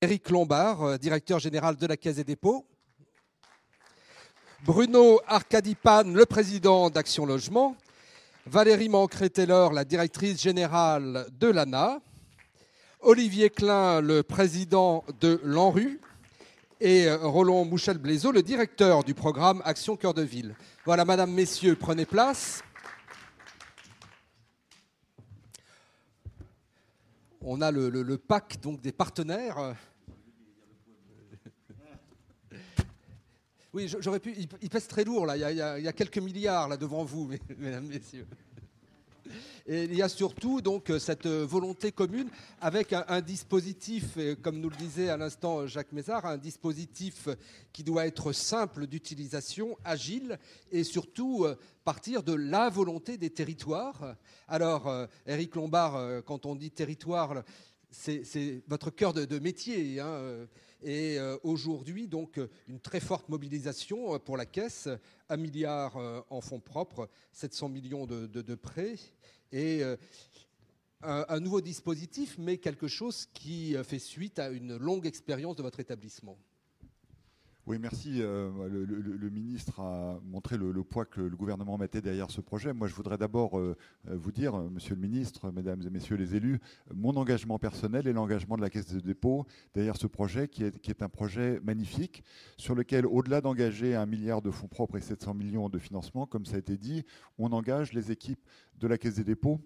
Éric Lombard, directeur général de la Caisse des dépôts. Bruno Arcadipane, le président d'Action Logement. Valérie Mancret-Taylor, la directrice générale de l'ANA. Olivier Klein, le président de l'ANRU. Et Roland Mouchel-Blaiseau, le directeur du programme Action Cœur de Ville. Voilà, madame, messieurs, prenez place. On a le pack donc, des partenaires. Oui, j'aurais pu. Il pèse très lourd, là. Il y a quelques milliards là devant vous, mesdames, messieurs. Et il y a surtout donc cette volonté commune avec un dispositif, comme nous le disait à l'instant Jacques Mézard, un dispositif qui doit être simple d'utilisation, agile et surtout partir de la volonté des territoires. Alors, Éric Lombard, quand on dit territoire, c'est votre cœur de métier, hein, et aujourd'hui, donc, une très forte mobilisation pour la Caisse, 1 milliard en fonds propres, 700 millions de prêts, et un nouveau dispositif, mais quelque chose qui fait suite à une longue expérience de votre établissement. Oui, merci. Le ministre a montré le poids que le gouvernement mettait derrière ce projet. Moi, je voudrais d'abord vous dire, monsieur le ministre, mesdames et messieurs les élus, mon engagement personnel et l'engagement de la Caisse des dépôts derrière ce projet qui est un projet magnifique sur lequel, au-delà d'engager 1 milliard de fonds propres et 700 millions de financement, comme ça a été dit, on engage les équipes de la Caisse des dépôts.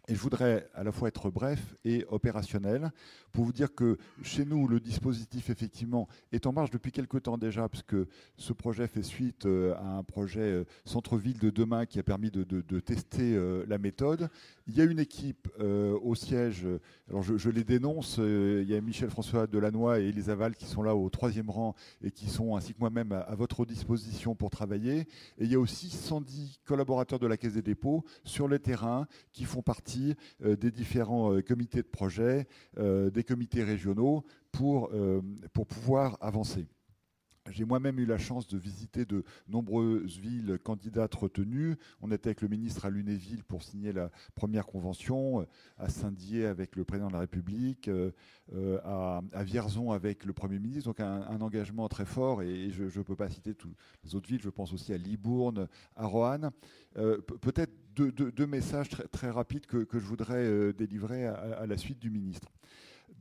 Et je voudrais à la fois être bref et opérationnel pour vous dire que chez nous, le dispositif, effectivement, est en marche depuis quelque temps déjà, parce que ce projet fait suite à un projet Centre-Ville de demain qui a permis de tester la méthode. Il y a une équipe au siège, alors je les dénonce, il y a Michel-François Delannoy et Elisa Val qui sont là au 3e rang et qui sont, ainsi que moi-même, à votre disposition pour travailler. Et il y a aussi 110 collaborateurs de la Caisse des dépôts sur le terrain qui font partie des différents comités de projet, des comités régionaux pour pouvoir avancer. J'ai moi-même eu la chance de visiter de nombreuses villes candidates retenues. On était avec le ministre à Lunéville pour signer la première convention, à Saint-Dié avec le président de la République, à Vierzon avec le Premier ministre. Donc un engagement très fort. Et je ne peux pas citer toutes les autres villes. Je pense aussi à Libourne, à Roanne. Peut-être deux messages très rapides que je voudrais délivrer à la suite du ministre.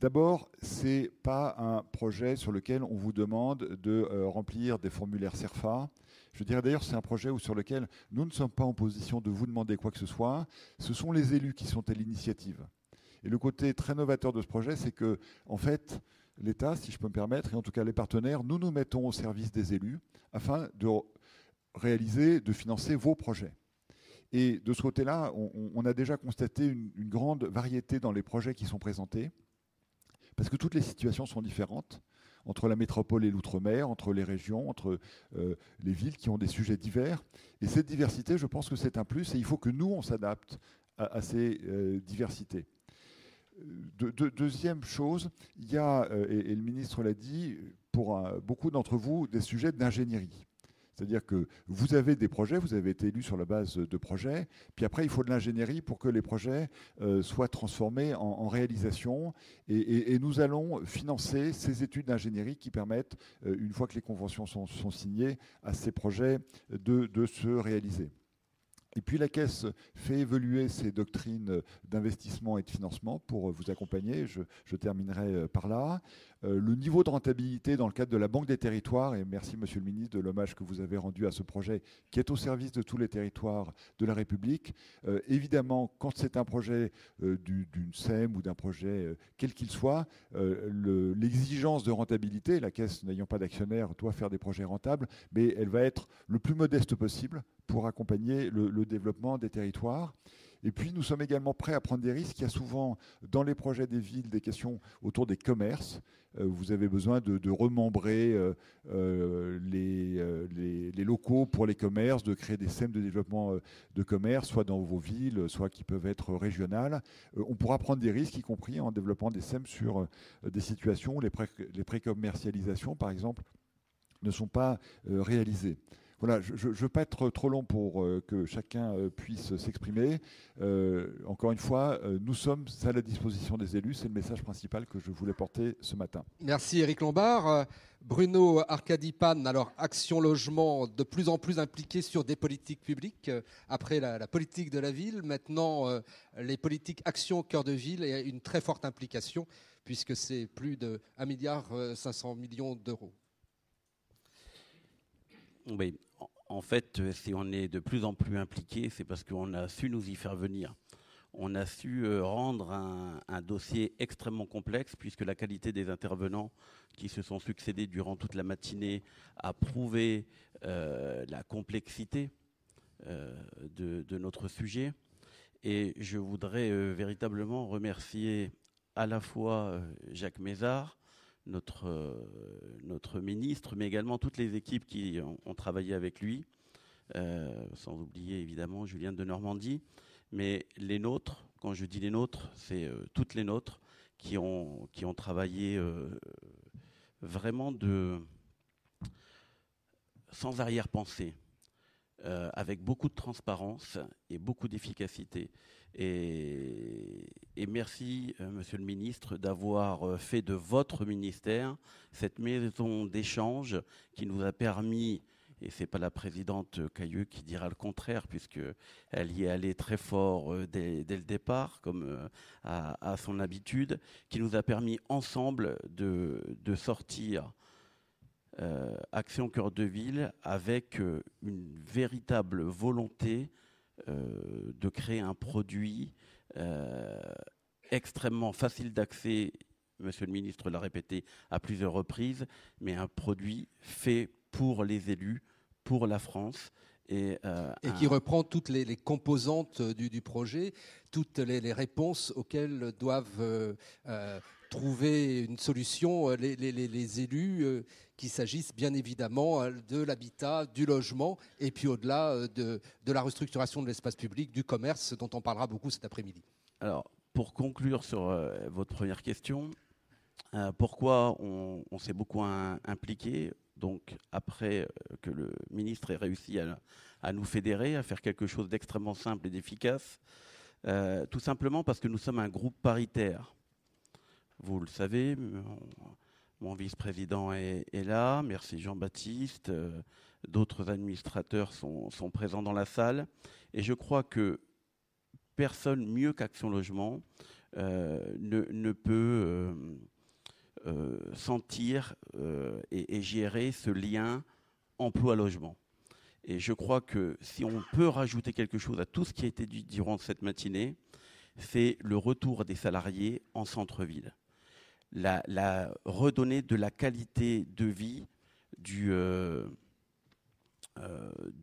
D'abord, ce n'est pas un projet sur lequel on vous demande de remplir des formulaires CERFA. Je dirais d'ailleurs que c'est un projet sur lequel nous ne sommes pas en position de vous demander quoi que ce soit. Ce sont les élus qui sont à l'initiative. Et le côté très novateur de ce projet, c'est que, en fait, l'État, si je peux me permettre, et en tout cas les partenaires, nous nous mettons au service des élus afin de réaliser, de financer vos projets. Et de ce côté-là, on a déjà constaté une grande variété dans les projets qui sont présentés. Parce que toutes les situations sont différentes, entre la métropole et l'outre-mer, entre les régions, entre les villes qui ont des sujets divers. Et cette diversité, je pense que c'est un plus, et il faut que nous, on s'adapte à ces diversités. Deuxième chose, il y a, et le ministre l'a dit, pour beaucoup d'entre vous, des sujets d'ingénierie. C'est-à-dire que vous avez des projets, vous avez été élu sur la base de projets, puis après il faut de l'ingénierie pour que les projets soient transformés en réalisation. Et nous allons financer ces études d'ingénierie qui permettent, une fois que les conventions sont signées, à ces projets de se réaliser. Et puis la Caisse fait évoluer ses doctrines d'investissement et de financement pour vous accompagner. Je terminerai par là. Le niveau de rentabilité dans le cadre de la Banque des territoires, et merci Monsieur le Ministre de l'hommage que vous avez rendu à ce projet qui est au service de tous les territoires de la République. Évidemment, quand c'est un projet d'une SEM ou d'un projet quel qu'il soit, l'exigence de rentabilité, la Caisse n'ayant pas d'actionnaire doit faire des projets rentables, mais elle va être le plus modeste possible pour accompagner le développement des territoires. Et puis, nous sommes également prêts à prendre des risques. Il y a souvent, dans les projets des villes, des questions autour des commerces. Vous avez besoin de remembrer les locaux pour les commerces, de créer des SEM de développement de commerce, soit dans vos villes, soit qui peuvent être régionales. On pourra prendre des risques, y compris en développant des SEM sur des situations où les pré-commercialisations, par exemple, ne sont pas réalisées. Voilà, je ne veux pas être trop long pour que chacun puisse s'exprimer. Encore une fois, nous sommes à la disposition des élus. C'est le message principal que je voulais porter ce matin. Merci Éric Lombard. Bruno Arcadie-Panne, alors Action Logement de plus en plus impliqué sur des politiques publiques, après la politique de la ville, maintenant les politiques Action Cœur de Ville et une très forte implication puisque c'est plus de 1,5 milliard d'euros. Oui, en fait, si on est de plus en plus impliqué, c'est parce qu'on a su nous y faire venir. On a su rendre un dossier extrêmement complexe, puisque la qualité des intervenants qui se sont succédés durant toute la matinée a prouvé la complexité de notre sujet. Et je voudrais véritablement remercier à la fois Jacques Mézard, notre ministre, mais également toutes les équipes qui ont travaillé avec lui, sans oublier évidemment Julien de Normandie, mais les nôtres, quand je dis les nôtres, c'est toutes les nôtres qui ont travaillé vraiment sans arrière-pensée, avec beaucoup de transparence et beaucoup d'efficacité. Et merci, Monsieur le Ministre, d'avoir fait de votre ministère cette maison d'échange qui nous a permis, et ce n'est pas la présidente Cayeux qui dira le contraire, puisqu'elle y est allée très fort dès le départ, comme à son habitude, qui nous a permis ensemble de sortir Action Cœur de Ville avec une véritable volonté de créer un produit extrêmement facile d'accès, Monsieur le Ministre l'a répété à plusieurs reprises, mais un produit fait pour les élus, pour la France. Et qui reprend toutes les composantes du projet, toutes les réponses auxquelles doivent trouver une solution les élus, qu'il s'agisse bien évidemment de l'habitat, du logement, et puis au-delà de la restructuration de l'espace public, du commerce, dont on parlera beaucoup cet après-midi. Alors, pour conclure sur votre première question, pourquoi on s'est beaucoup impliqué, donc après que le ministre ait réussi à nous fédérer, à faire quelque chose d'extrêmement simple et d'efficace, tout simplement parce que nous sommes un groupe paritaire. Vous le savez, mon vice-président est là, merci Jean-Baptiste, d'autres administrateurs sont présents dans la salle, et je crois que personne mieux qu'Action Logement ne peut sentir et gérer ce lien emploi-logement. Et je crois que si on peut rajouter quelque chose à tout ce qui a été dit durant cette matinée, c'est le retour des salariés en centre-ville. Redonner de la qualité de vie, de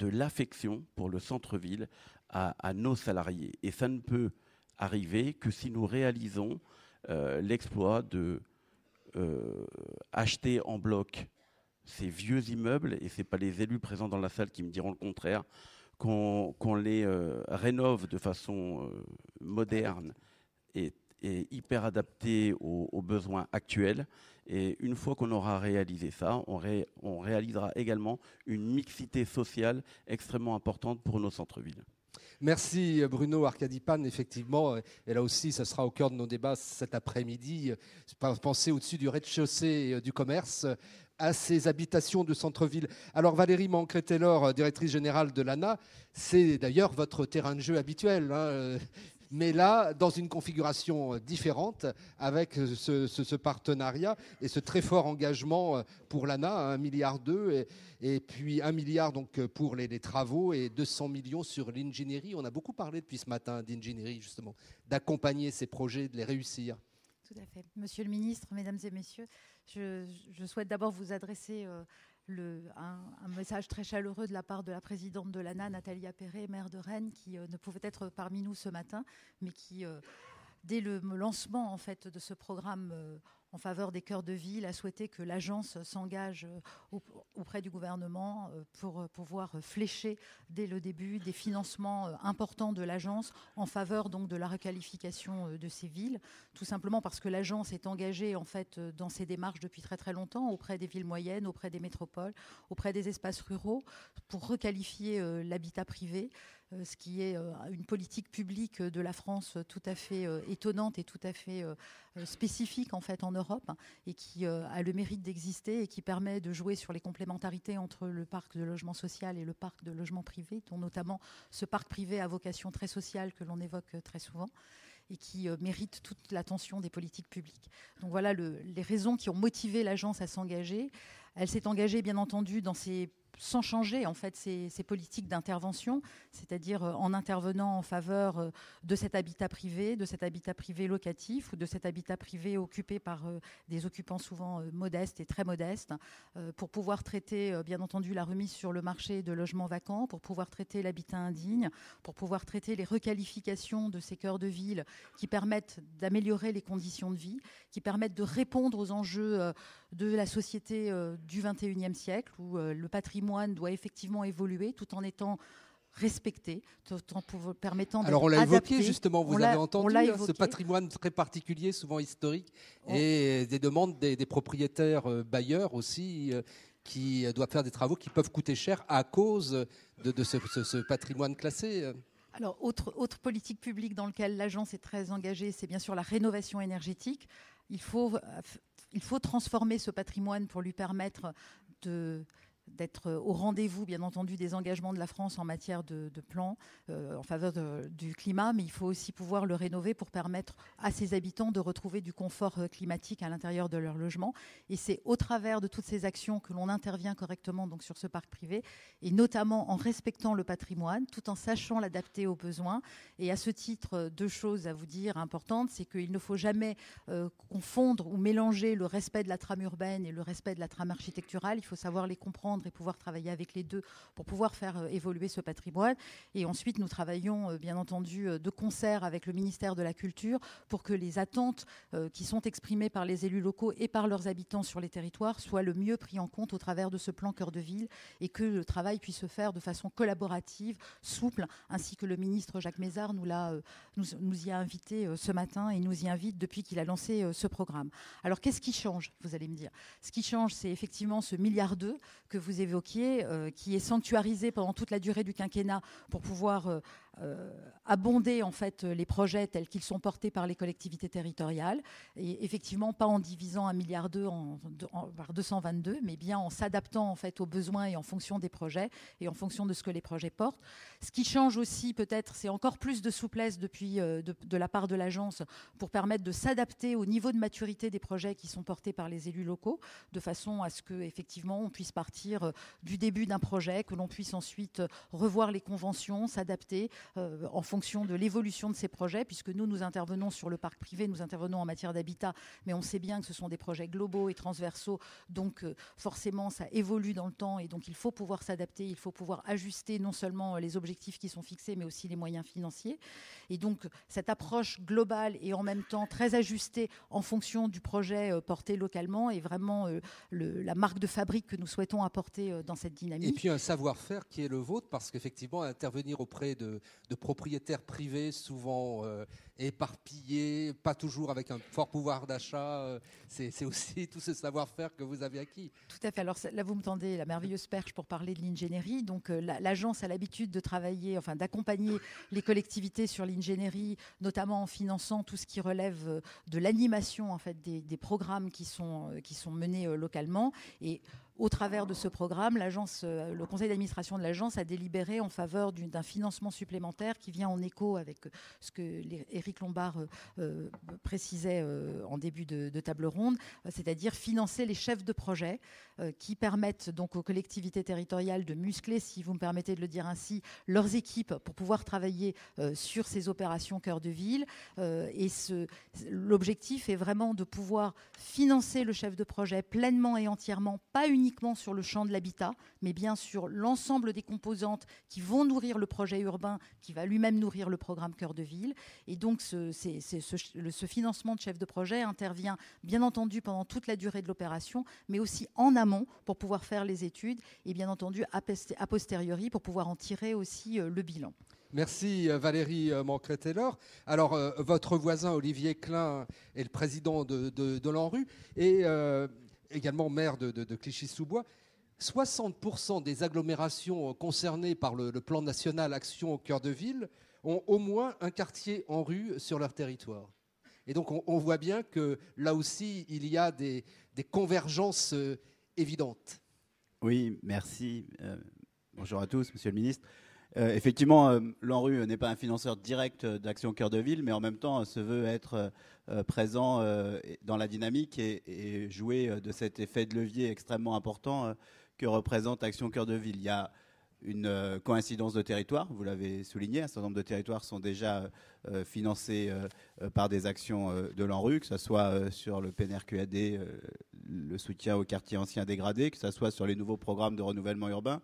l'affection pour le centre-ville à nos salariés. Et ça ne peut arriver que si nous réalisons l'exploit de acheter en bloc ces vieux immeubles, et ce n'est pas les élus présents dans la salle qui me diront le contraire, qu'on les rénove de façon moderne et hyper adaptée aux besoins actuels. Et une fois qu'on aura réalisé ça, on réalisera également une mixité sociale extrêmement importante pour nos centres-villes. Merci Bruno Arcadie-Panne, effectivement, et là aussi, ça sera au cœur de nos débats cet après-midi. Pensez au-dessus du rez-de-chaussée du commerce à ces habitations de centre-ville. Alors Valérie Mancret-Taylor, directrice générale de l'ANA, c'est d'ailleurs votre terrain de jeu habituel, hein, mais là, dans une configuration différente, avec ce partenariat et ce très fort engagement pour l'ANA, 1,2 milliard, et puis 1 milliard donc pour les travaux et 200 millions sur l'ingénierie. On a beaucoup parlé depuis ce matin d'ingénierie, justement, d'accompagner ces projets, de les réussir. Tout à fait. Monsieur le ministre, mesdames et messieurs, je souhaite d'abord vous adresser un message très chaleureux de la part de la présidente de l'ANA, Nathalie Appéré, maire de Rennes, qui ne pouvait être parmi nous ce matin, mais qui, dès le lancement en fait, de ce programme en faveur des cœurs de ville a souhaité que l'agence s'engage auprès du gouvernement pour pouvoir flécher dès le début des financements importants de l'agence en faveur donc de la requalification de ces villes, tout simplement parce que l'agence est engagée en fait dans ces démarches depuis très très longtemps auprès des villes moyennes, auprès des métropoles, auprès des espaces ruraux pour requalifier l'habitat privé. Ce qui est une politique publique de la France tout à fait étonnante et tout à fait spécifique en fait en Europe, et qui a le mérite d'exister et qui permet de jouer sur les complémentarités entre le parc de logement social et le parc de logement privé, dont notamment ce parc privé à vocation très sociale que l'on évoque très souvent et qui mérite toute l'attention des politiques publiques. Donc voilà les raisons qui ont motivé l'agence à s'engager. Elle s'est engagée bien entendu sans changer en fait ces politiques d'intervention, c'est-à-dire en intervenant en faveur de cet habitat privé locatif ou de cet habitat privé occupé par des occupants souvent modestes et très modestes, pour pouvoir traiter bien entendu la remise sur le marché de logements vacants, pour pouvoir traiter l'habitat indigne, pour pouvoir traiter les requalifications de ces cœurs de ville qui permettent d'améliorer les conditions de vie, qui permettent de répondre aux enjeux de la société du XXIe siècle, où le patrimoine doit effectivement évoluer tout en étant respecté, tout en permettant d'être Alors on l'a adapté. évoqué justement, vous avez entendu ce patrimoine très particulier, souvent historique, et des demandes des propriétaires bailleurs aussi, qui doivent faire des travaux qui peuvent coûter cher à cause de ce patrimoine classé. Alors, autre politique publique dans laquelle l'agence est très engagée, c'est bien sûr la rénovation énergétique. Il faut transformer ce patrimoine pour lui permettre d'être au rendez-vous, bien entendu, des engagements de la France en matière de plan en faveur du climat, mais il faut aussi pouvoir le rénover pour permettre à ses habitants de retrouver du confort climatique à l'intérieur de leur logement. Et c'est au travers de toutes ces actions que l'on intervient correctement donc, sur ce parc privé, et notamment en respectant le patrimoine, tout en sachant l'adapter aux besoins. Et à ce titre, 2 choses à vous dire importantes, c'est qu'il ne faut jamais confondre ou mélanger le respect de la trame urbaine et le respect de la trame architecturale. Il faut savoir les comprendre et pouvoir travailler avec les deux pour pouvoir faire évoluer ce patrimoine. Et ensuite, nous travaillons bien entendu de concert avec le ministère de la Culture pour que les attentes qui sont exprimées par les élus locaux et par leurs habitants sur les territoires soient le mieux pris en compte au travers de ce plan cœur de ville, et que le travail puisse se faire de façon collaborative, souple, ainsi que le ministre Jacques Mézard nous y a invité ce matin et nous y invite depuis qu'il a lancé ce programme. Alors qu'est-ce qui change, vous allez me dire? Ce qui change, c'est effectivement ce 1,2 milliard que vous évoquiez, qui est sanctuarisé pendant toute la durée du quinquennat pour pouvoir abonder en fait les projets tels qu'ils sont portés par les collectivités territoriales, et effectivement pas en divisant 1,2 milliard par 222, mais bien en s'adaptant en fait aux besoins et en fonction des projets et en fonction de ce que les projets portent. Ce qui change aussi peut-être, c'est encore plus de souplesse depuis de la part de l'agence pour permettre de s'adapter au niveau de maturité des projets qui sont portés par les élus locaux, de façon à ce que effectivement on puisse partir du début d'un projet, que l'on puisse ensuite revoir les conventions, s'adapter en fonction de l'évolution de ces projets, puisque nous intervenons sur le parc privé, nous intervenons en matière d'habitat, mais on sait bien que ce sont des projets globaux et transversaux, donc forcément ça évolue dans le temps, et donc il faut pouvoir s'adapter, il faut pouvoir ajuster non seulement les objectifs qui sont fixés, mais aussi les moyens financiers. Et donc cette approche globale et en même temps très ajustée en fonction du projet porté localement est vraiment la marque de fabrique que nous souhaitons apporter dans cette dynamique. Et puis un savoir-faire qui est le vôtre, parce qu'effectivement intervenir auprès de propriétaires privés souvent éparpillés, pas toujours avec un fort pouvoir d'achat, c'est aussi tout ce savoir-faire que vous avez acquis. Tout à fait. Alors là, vous me tendez la merveilleuse perche pour parler de l'ingénierie. Donc l'agence a l'habitude de travailler, enfin d'accompagner les collectivités sur l'ingénierie, notamment en finançant tout ce qui relève de l'animation en fait des programmes qui sont menés localement. Et au travers de ce programme, le conseil d'administration de l'agence a délibéré en faveur d'un financement supplémentaire qui vient en écho avec ce que Éric Lombard précisait en début de table ronde, c'est-à-dire financer les chefs de projet qui permettent donc aux collectivités territoriales de muscler, si vous me permettez de le dire ainsi, leurs équipes pour pouvoir travailler sur ces opérations cœur de ville. Et l'objectif est vraiment de pouvoir financer le chef de projet pleinement et entièrement, pas uniquement sur le champ de l'habitat, mais bien sur l'ensemble des composantes qui vont nourrir le projet urbain, qui va lui-même nourrir le programme cœur de ville. Et donc donc ce financement de chef de projet intervient bien entendu pendant toute la durée de l'opération, mais aussi en amont pour pouvoir faire les études et bien entendu a posteriori pour pouvoir en tirer aussi le bilan. Merci Valérie Mancret-Taylor. Alors, votre voisin Olivier Klein est le président de l'ANRU et également maire de Clichy-sous-Bois. 60% des agglomérations concernées par le plan national Action au cœur de ville ont au moins un quartier ANRU sur leur territoire. Et donc, on voit bien que là aussi, il y a des convergences évidentes. Oui, merci. Bonjour à tous, monsieur le ministre. Effectivement, l'ANRU n'est pas un financeur direct d'Action Cœur de Ville, mais en même temps se veut être présent dans la dynamique et jouer de cet effet de levier extrêmement important que représente Action Cœur de Ville. Il y a une coïncidence de territoire, vous l'avez souligné, un certain nombre de territoires sont déjà financés par des actions de l'ANRU, que ce soit sur le PNRQAD, le soutien aux quartiers anciens dégradés, que ce soit sur les nouveaux programmes de renouvellement urbain.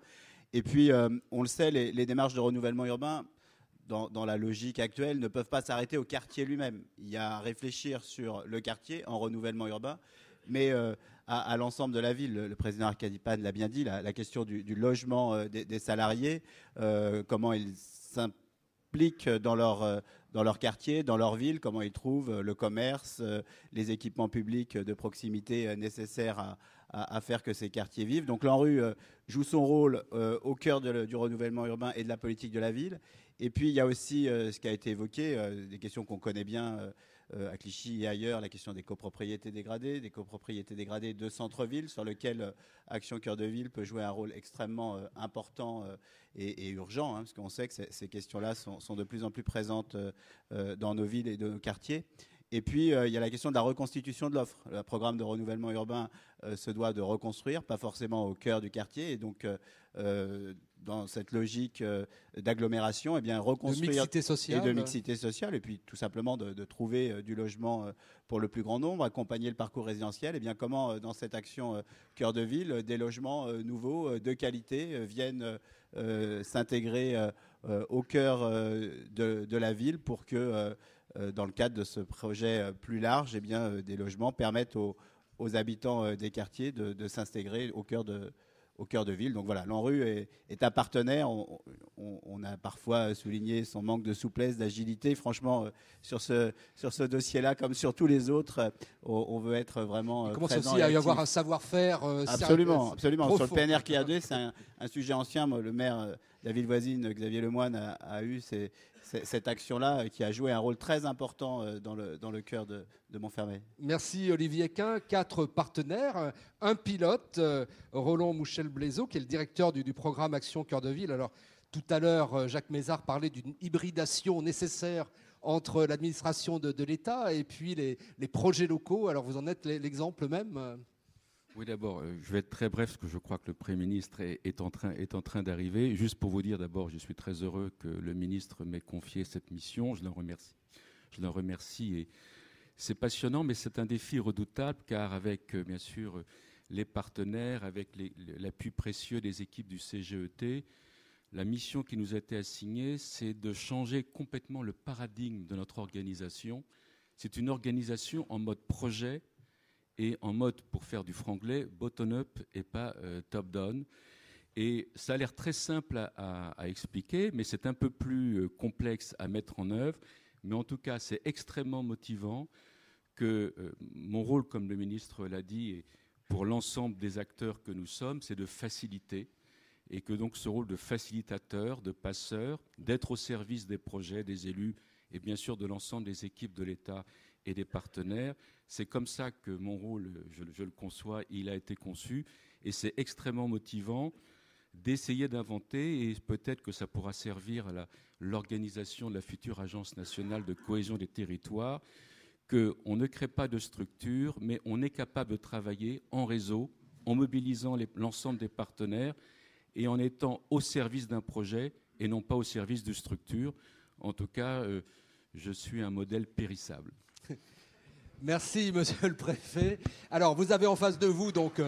Et puis, on le sait, les démarches de renouvellement urbain, dans la logique actuelle, ne peuvent pas s'arrêter au quartier lui-même. Il y a à réfléchir sur le quartier en renouvellement urbain, mais à l'ensemble de la ville. Le président Arkady Pan l'a bien dit, la question du logement des salariés, comment ils s'impliquent dans leur quartier, dans leur ville, comment ils trouvent le commerce, les équipements publics de proximité nécessaires à faire que ces quartiers vivent. Donc l'ANRU joue son rôle au cœur du renouvellement urbain et de la politique de la ville. Et puis il y a aussi ce qui a été évoqué, des questions qu'on connaît bien à Clichy et ailleurs, la question des copropriétés dégradées de centre-ville, sur lequel Action Cœur de Ville peut jouer un rôle extrêmement important et urgent, parce qu'on sait que ces questions-là sont de plus en plus présentes dans nos villes et de nos quartiers. Et puis, il y a la question de la reconstitution de l'offre. Le programme de renouvellement urbain se doit de reconstruire, pas forcément au cœur du quartier. Et donc, dans cette logique d'agglomération, eh bien, reconstruire... De mixité sociale. Et de mixité sociale. Et puis, tout simplement, de trouver du logement pour le plus grand nombre, accompagner le parcours résidentiel. Et bien, comment, dans cette action cœur de ville, des logements nouveaux, de qualité, viennent s'intégrer au cœur de la ville pour que... dans le cadre de ce projet plus large, eh bien, des logements permettent aux habitants des quartiers de s'intégrer au cœur de ville. Donc voilà, l'ANRU est un partenaire. On a parfois souligné son manque de souplesse, d'agilité. Franchement, sur ce dossier-là, comme sur tous les autres, on veut être vraiment présent. Il commence aussi à y avoir un savoir-faire absolument. Profond. Sur le PNRQAD, c'est un sujet ancien. Moi, le maire de la ville voisine, Xavier Lemoine, a eu cette action-là qui a joué un rôle très important dans le cœur de Montfermeil. Merci Olivier Klein. 4 partenaires, un pilote, Roland Mouchel-Blaiseau, qui est le directeur du programme Action Cœur de Ville. Alors, tout à l'heure, Jacques Mézard parlait d'une hybridation nécessaire entre l'administration de l'État et puis les projets locaux. Alors, vous en êtes l'exemple même. Oui, d'abord, je vais être très bref parce que je crois que le Premier ministre est en train d'arriver. Juste pour vous dire, d'abord, je suis très heureux que le ministre m'ait confié cette mission. Je l'en remercie. Je l'en remercie. Et c'est passionnant, mais c'est un défi redoutable car avec, bien sûr, les partenaires, avec l'appui précieux des équipes du CGET, la mission qui nous a été assignée, c'est de changer complètement le paradigme de notre organisation. C'est une organisation en mode projet et en mode, pour faire du franglais, bottom-up et pas top-down. Et ça a l'air très simple à expliquer, mais c'est un peu plus complexe à mettre en œuvre. Mais en tout cas, c'est extrêmement motivant que mon rôle, comme le ministre l'a dit, et pour l'ensemble des acteurs que nous sommes, c'est de faciliter. Et que donc ce rôle de facilitateur, de passeur, d'être au service des projets, des élus et bien sûr de l'ensemble des équipes de l'État et des partenaires, c'est comme ça que mon rôle, je le conçois, il a été conçu. Et c'est extrêmement motivant d'essayer d'inventer, et peut-être que ça pourra servir à l'organisation de la future Agence nationale de cohésion des territoires, qu'on ne crée pas de structure, mais on est capable de travailler en réseau, en mobilisant l'ensemble des partenaires et en étant au service d'un projet et non pas au service de structures. En tout cas, je suis un modèle périssable. Merci, monsieur le préfet. Alors, vous avez en face de vous donc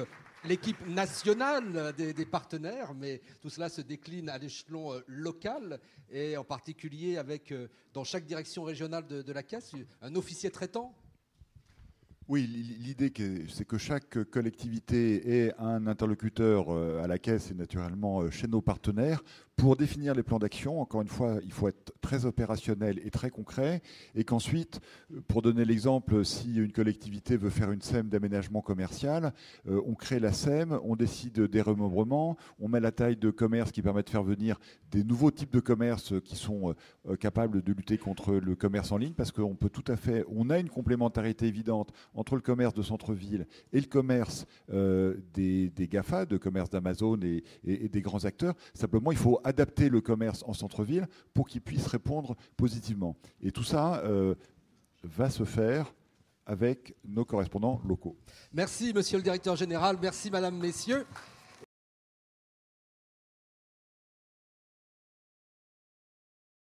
l'équipe nationale des partenaires, mais tout cela se décline à l'échelon local et en particulier avec, dans chaque direction régionale de la Caisse, un officier traitant. Oui, l'idée, c'est que chaque collectivité ait un interlocuteur à la Caisse et naturellement chez nos partenaires pour définir les plans d'action. Encore une fois, il faut être très opérationnel et très concret. Et qu'ensuite, pour donner l'exemple, si une collectivité veut faire une SEM d'aménagement commercial, on crée la SEM, on décide des remembrements, on met la taille de commerce qui permet de faire venir des nouveaux types de commerce qui sont capables de lutter contre le commerce en ligne, parce qu'on peut tout à fait, on a une complémentarité évidente entre le commerce de centre-ville et le commerce des GAFA, de commerce d'Amazon et des grands acteurs. Simplement, il faut adapter le commerce en centre-ville pour qu'il puisse répondre positivement. Et tout ça va se faire avec nos correspondants locaux. Merci, monsieur le directeur général. Merci, madame, messieurs.